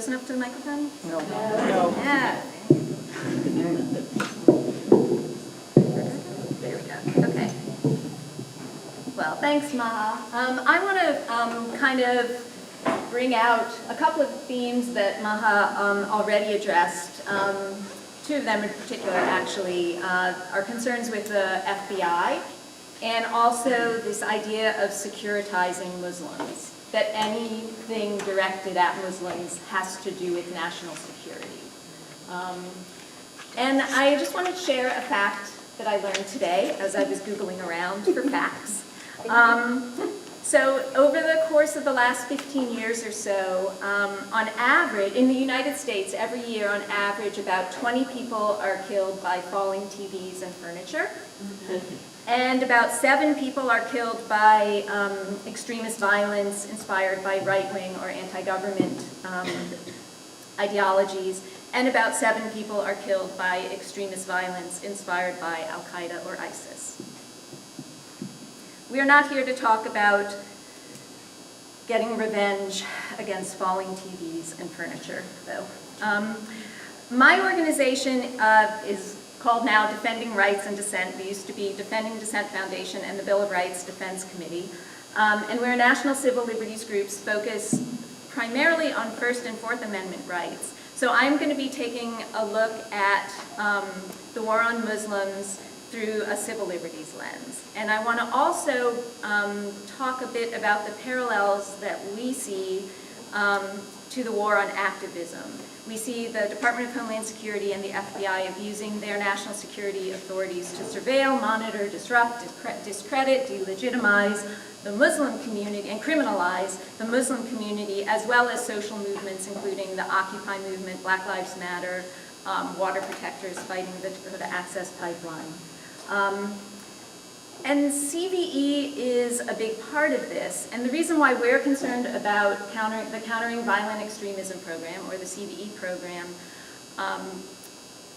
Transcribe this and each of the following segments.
close enough to the microphone? No. Yeah. There we go. Okay. Well, thanks, Maha. I want to kind of bring out a couple of themes that Maha already addressed. Two of them in particular, actually, are concerns with the FBI and also this idea of securitizing Muslims, that anything directed at Muslims has to do with national security. And I just wanted to share a fact that I learned today as I was Googling around for facts. So over the course of the last 15 years or so, on average, in the United States, every year on average, about 20 people are killed by falling TVs and furniture. And about 7 people are killed by extremist violence inspired by right-wing or anti-government ideologies. And about 7 people are killed by extremist violence inspired by Al-Qaeda or ISIS. We are not here to talk about getting revenge against falling TVs and furniture, though. My organization is called now Defending Rights and Dissent. We used to be Defending Dissent Foundation and the Bill of Rights Defense Committee. And we're national civil liberties groups focused primarily on First and Fourth Amendment rights. So I'm going to be taking a look at the war on Muslims through a civil liberties lens. And I want to also talk a bit about the parallels that we see to the war on activism. We see the Department of Homeland Security and the FBI abusing their national security authorities to surveil, monitor, disrupt, discredit, delegitimize the Muslim community and criminalize the Muslim community, as well as social movements, including the Occupy movement, Black Lives Matter, water protectors fighting the Dakota Access Pipeline. And CVE is a big part of this, and the reason why we're concerned about the Countering Violent Extremism program, or the CVE program,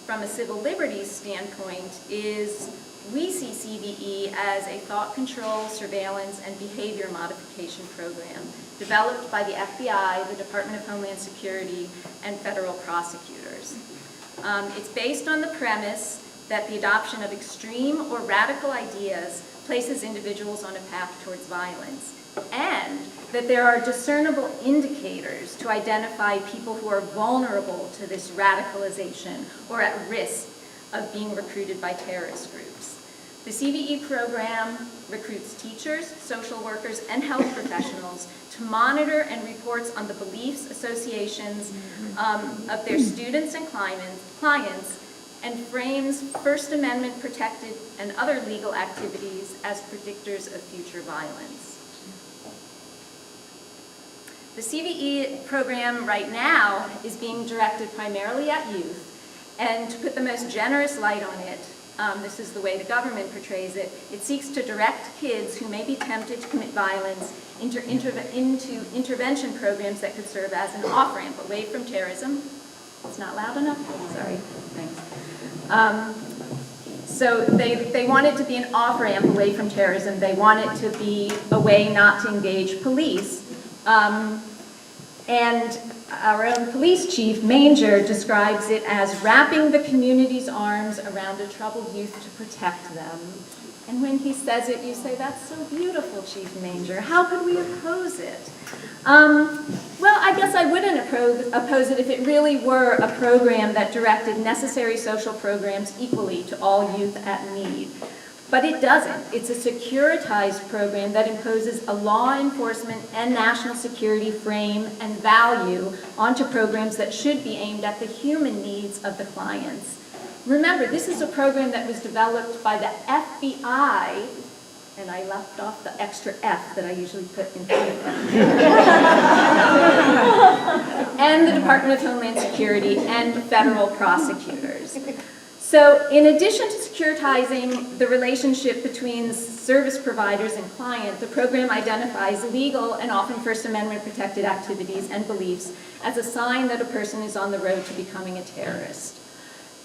from a civil liberties standpoint, is we see CVE as a thought control, surveillance, and behavior modification program developed by the FBI, the Department of Homeland Security, and federal prosecutors. It's based on the premise that the adoption of extreme or radical ideas places individuals on a path towards violence, and that there are discernible indicators to identify people who are vulnerable to this radicalization or at risk of being recruited by terrorist groups. The CVE program recruits teachers, social workers, and health professionals to monitor and reports on the beliefs, associations of their students and clients, and frames First Amendment protected and other legal activities as predictors of future violence. The CVE program right now is being directed primarily at youth, and to put the most generous light on it, this is the way the government portrays it, it seeks to direct kids who may be tempted to commit violence into intervention programs that could serve as an off-ramp away from terrorism. It's not loud enough? Sorry. Thanks. So they want it to be an off-ramp away from terrorism. They want it to be a way not to engage police. And our own police chief, Manger, describes it as wrapping the community's arms around a troubled youth to protect them. And when he says it, you say, that's so beautiful, Chief Manger. How could we oppose it? Well, I guess I wouldn't oppose it if it really were a program that directed necessary social programs equally to all youth at need. But it doesn't. It's a securitized program that imposes a law enforcement and national security frame and value onto programs that should be aimed at the human needs of the clients. Remember, this is a program that was developed by the FBI, and I left off the extra F that I usually put in front of them, and the Department of Homeland Security and federal prosecutors. So in addition to securitizing the relationship between service providers and client, the program identifies legal and often First Amendment protected activities and beliefs as a sign that a person is on the road to becoming a terrorist.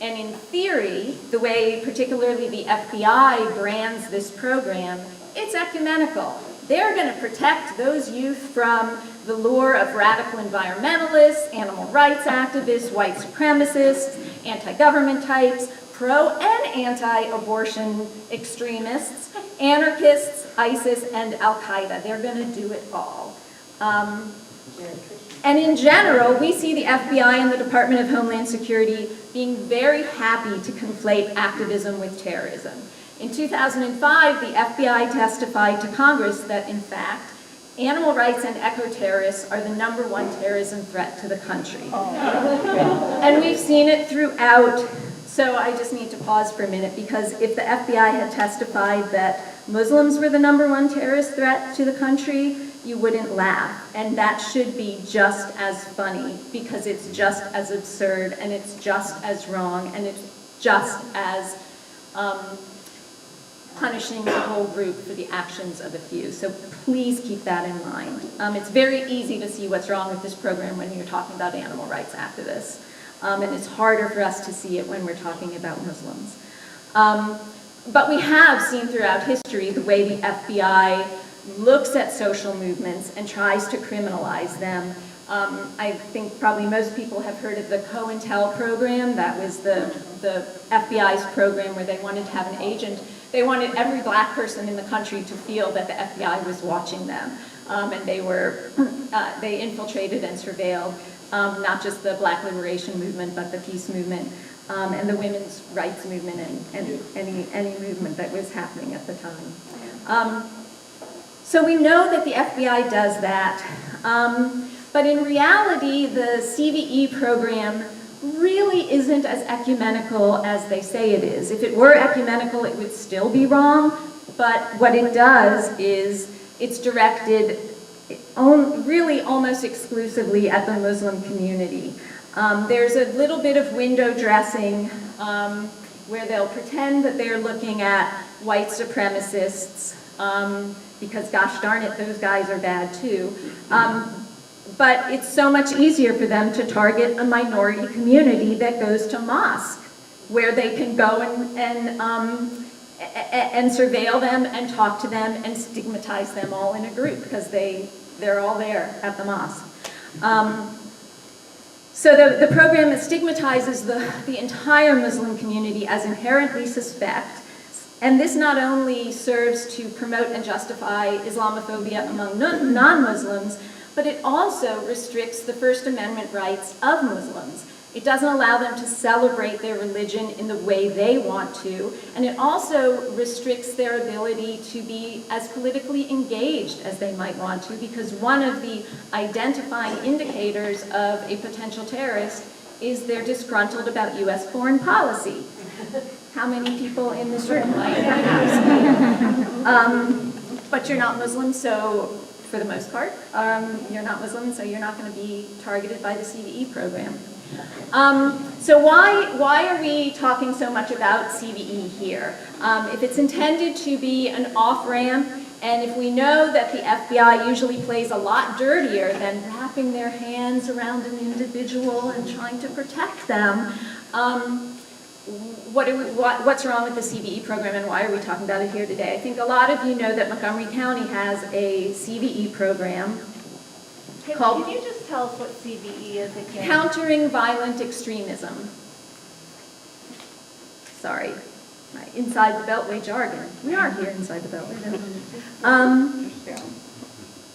And in theory, the way particularly the FBI brands this program, it's ecumenical. They're going to protect those youth from the lure of radical environmentalists, animal rights activists, white supremacists, anti-government types, pro and anti-abortion extremists, anarchists, ISIS, and Al-Qaeda. They're going to do it all. And in general, we see the FBI and the Department of Homeland Security being very happy to conflate activism with terrorism. In 2005, the FBI testified to Congress that, in fact, animal rights and eco-terrorists are the #1 terrorism threat to the country. And we've seen it throughout. So I just need to pause for a minute, because if the FBI had testified that Muslims were the #1 terrorist threat to the country, you wouldn't laugh. And that should be just as funny, because it's just as absurd, and it's just as wrong, and it's just as punishing the whole group for the actions of a few. So please keep that in mind. It's very easy to see what's wrong with this program when you're talking about animal rights activists. And it's harder for us to see it when we're talking about Muslims. But we have seen throughout history the way the FBI looks at social movements and tries to criminalize them. I think probably most people have heard of the COINTEL program. That was the FBI's program where they wanted to have an agent. They wanted every black person in the country to feel that the FBI was watching them. And they infiltrated and surveilled not just the Black liberation movement, but the peace movement and the women's rights movement and any movement that was happening at the time. So we know that the FBI does that, but in reality, the CVE program really isn't as ecumenical as they say it is. If it were ecumenical, it would still be wrong, but what it does is it's directed really almost exclusively at the Muslim community. There's a little bit of window dressing where they'll pretend that they're looking at white supremacists, because gosh darn it, those guys are bad too. But it's so much easier for them to target a minority community that goes to mosque, where they can go and surveil them and talk to them and stigmatize them all in a group, because they're all there at the mosque. So the program stigmatizes the entire Muslim community as inherently suspect, and this not only serves to promote and justify Islamophobia among non-Muslims, but it also restricts the First Amendment rights of Muslims. It doesn't allow them to celebrate their religion in the way they want to, and it also restricts their ability to be as politically engaged as they might want to, because one of the identifying indicators of a potential terrorist is they're disgruntled about U.S. foreign policy. How many people in this room might perhaps be? But you're not Muslim, so for the most part, you're not Muslim, so you're not going to be targeted by the CVE program. So why are we talking so much about CVE here? If it's intended to be an off-ramp, and if we know that the FBI usually plays a lot dirtier than wrapping their hands around an individual and trying to protect them, what's wrong with the CVE program, and why are we talking about it here today? I think a lot of you know that Montgomery County has a CVE program called... Can you just tell us what CVE is again? Countering Violent Extremism. Sorry, my inside the Beltway jargon. We are here inside the Beltway, don't we?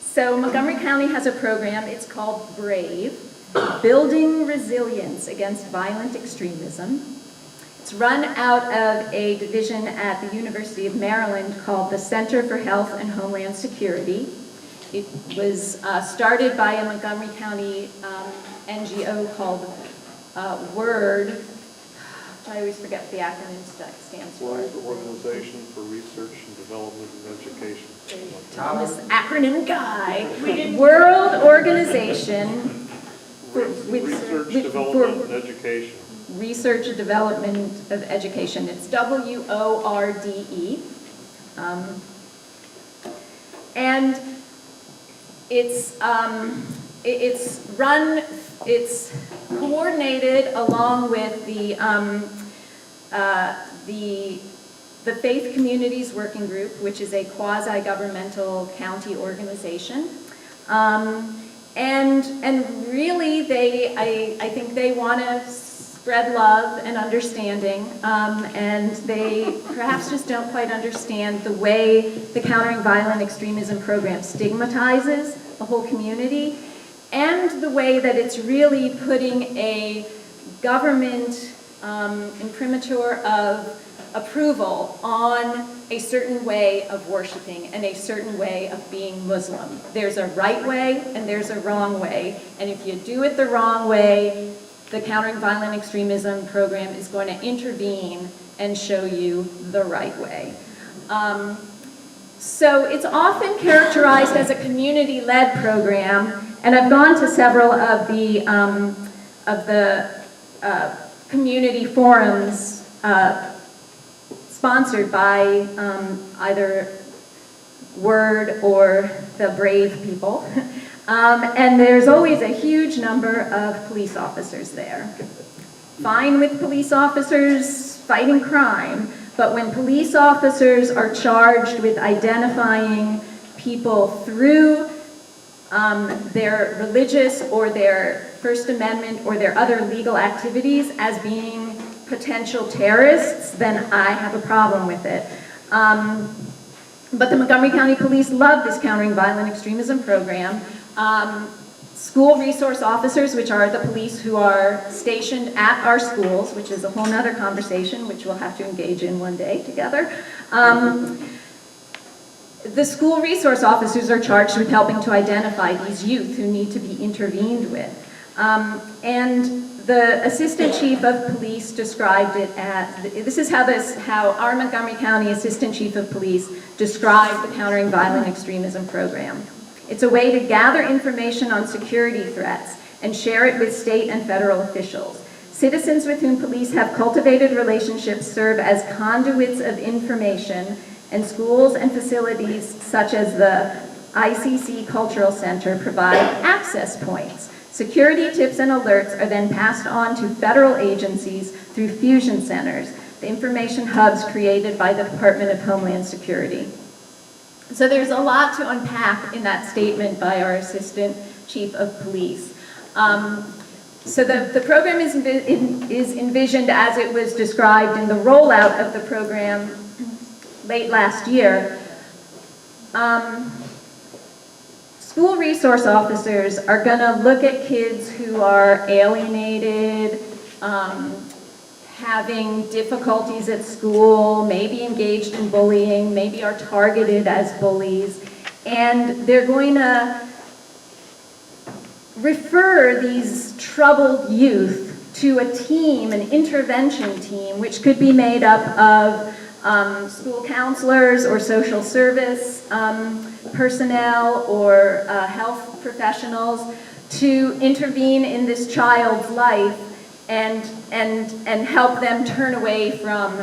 So Montgomery County has a program, it's called BRAVE, Building Resilience Against Violent Extremism. It's run out of a division at the University of Maryland called the Center for Health and Homeland Security. It was started by a Montgomery County NGO called WORD. I always forget what the acronym stands for. World Organization for Research and Development and Education. Thomas, acronym guy. World Organization for Research, Development, and Education. Research and Development of Education. It's WORDE. And it's coordinated along with the the Faith Communities Working Group, which is a quasi-governmental county organization. And really, I think they want to spread love and understanding, and they perhaps just don't quite understand the way the Countering Violent Extremism program stigmatizes the whole community, and the way that it's really putting a government imprimatur of approval on a certain way of worshiping and a certain way of being Muslim. There's a right way and there's a wrong way, and if you do it the wrong way, the Countering Violent Extremism program is going to intervene and show you the right way. So it's often characterized as a community-led program, and I've gone to several of the community forums sponsored by either Word or the Brave people. And there's always a huge number of police officers there. Fine with police officers fighting crime, but when police officers are charged with identifying people through their religious or their First Amendment or their other legal activities as being potential terrorists, then I have a problem with it. But the Montgomery County Police love this Countering Violent Extremism program. School resource officers, which are the police who are stationed at our schools, which is a whole nother conversation, which we'll have to engage in one day together. The school resource officers are charged with helping to identify these youth who need to be intervened with. And the Assistant Chief of Police described it as, this is how our Montgomery County Assistant Chief of Police described the Countering Violent Extremism program. It's a way to gather information on security threats and share it with state and federal officials. Citizens with whom police have cultivated relationships serve as conduits of information, and schools and facilities such as the ICC Cultural Center provide access points. Security tips and alerts are then passed on to federal agencies through fusion centers, the information hubs created by the Department of Homeland Security. So there's a lot to unpack in that statement by our Assistant Chief of Police. So the program is envisioned as it was described in the rollout of the program late last year. School resource officers are going to look at kids who are alienated, having difficulties at school, maybe engaged in bullying, maybe are targeted as bullies, and they're going to refer these troubled youth to a team, an intervention team, which could be made up of school counselors or social service personnel or health professionals to intervene in this child's life and help them turn away from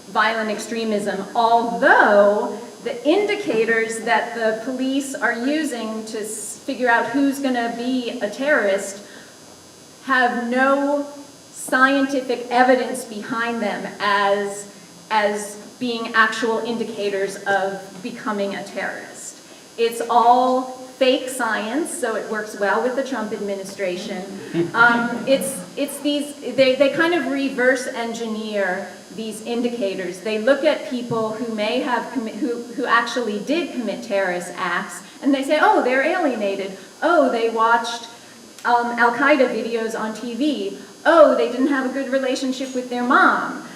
violent extremism, although the indicators that the police are using to figure out who's going to be a terrorist have no scientific evidence behind them as being actual indicators of becoming a terrorist. It's all fake science, so it works well with the Trump administration. They kind of reverse engineer these indicators. They look at people who may have who actually did commit terrorist acts, and they say, oh, they're alienated. Oh, they watched Al-Qaeda videos on TV. Oh, they didn't have a good relationship with their mom.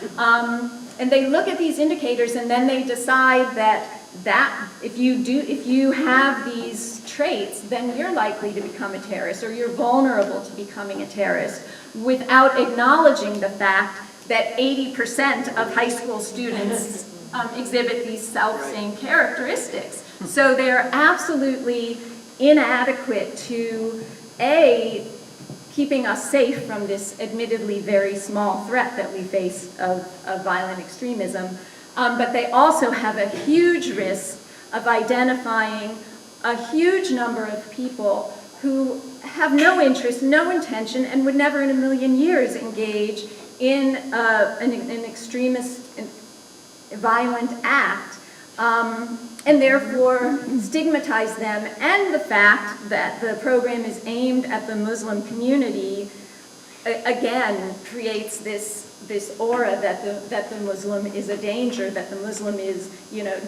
And they look at these indicators, and then they decide that if you have these traits, then you're likely to become a terrorist, or you're vulnerable to becoming a terrorist, without acknowledging the fact that 80% of high school students exhibit these self-same characteristics. So they're absolutely inadequate to, A, keeping us safe from this admittedly very small threat that we face of violent extremism, but they also have a huge risk of identifying a huge number of people who have no interest, no intention, and would never in a million years engage in an extremist violent act, and therefore stigmatize them, and the fact that the program is aimed at the Muslim community, again, creates this aura that the Muslim is a danger, that the Muslim is,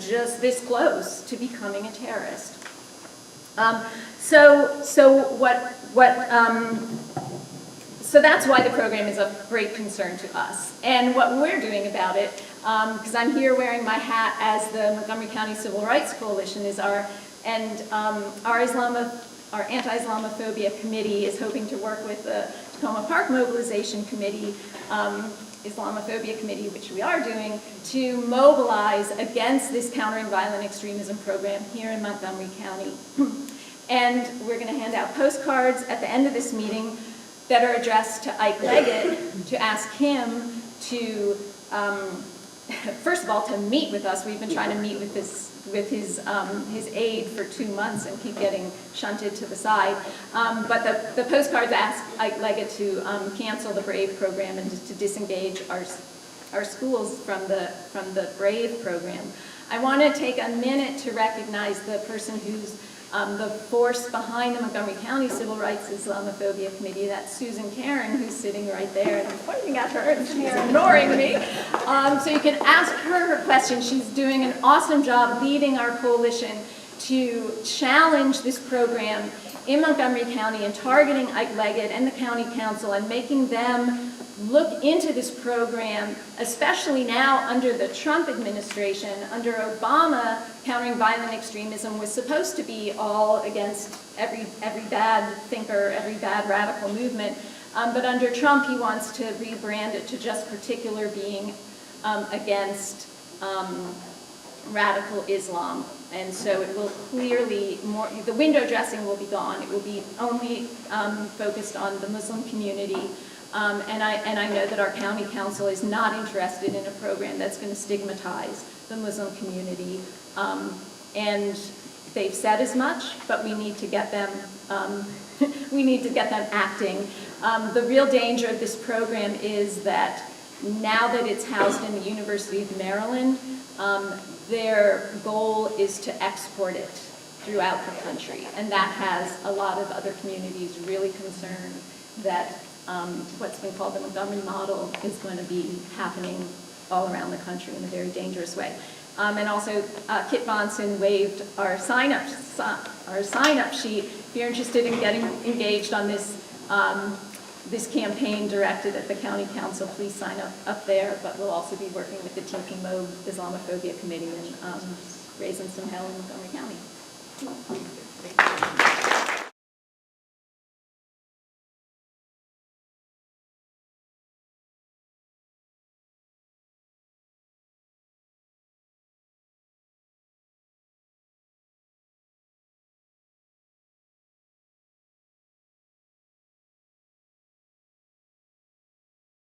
just this close to becoming a terrorist. So that's why the program is of great concern to us. And what we're doing about it, because I'm here wearing my hat as the Montgomery County Civil Rights Coalition, is our anti-Islamophobia committee is hoping to work with the Takoma Park Mobilization Committee, Islamophobia committee, which we are doing, to mobilize against this countering violent extremism program here in Montgomery County. And we're going to hand out postcards at the end of this meeting that are addressed to Ike Leggett to ask him to, first of all, to meet with us. We've been trying to meet with his aide for 2 months and keep getting shunted to the side. But the postcards ask Ike Leggett to cancel the BRAVE program and to disengage our schools from the BRAVE program. I want to take a minute to recognize the person who's the force behind the Montgomery County Civil Rights Islamophobia Committee. That's Susan Karen, who's sitting right there, and I'm pointing at her, and she's ignoring me. So you can ask her question. She's doing an awesome job leading our coalition to challenge this program in Montgomery County and targeting Ike Leggett and the county council and making them look into this program, especially now under the Trump administration. Under Obama, countering violent extremism was supposed to be all against every bad thinker, every bad radical movement. But under Trump, he wants to rebrand it to just particular being against radical Islam. And so it will clearly, the window dressing will be gone. It will be only focused on the Muslim community. And I know that our county council is not interested in a program that's going to stigmatize the Muslim community. And they've said as much, but we need to get them acting. The real danger of this program is that now that it's housed in the University of Maryland, their goal is to export it throughout the country. And that has a lot of other communities really concerned that what's been called the Montgomery model is going to be happening all around the country in a very dangerous way. And also, Kit Bonson waived our sign-up sheet. If you're interested in getting engaged on this this campaign directed at the county council, please sign up there. But we'll also be working with the TP-MOB Islamophobia Committee and raising some hell in Montgomery County.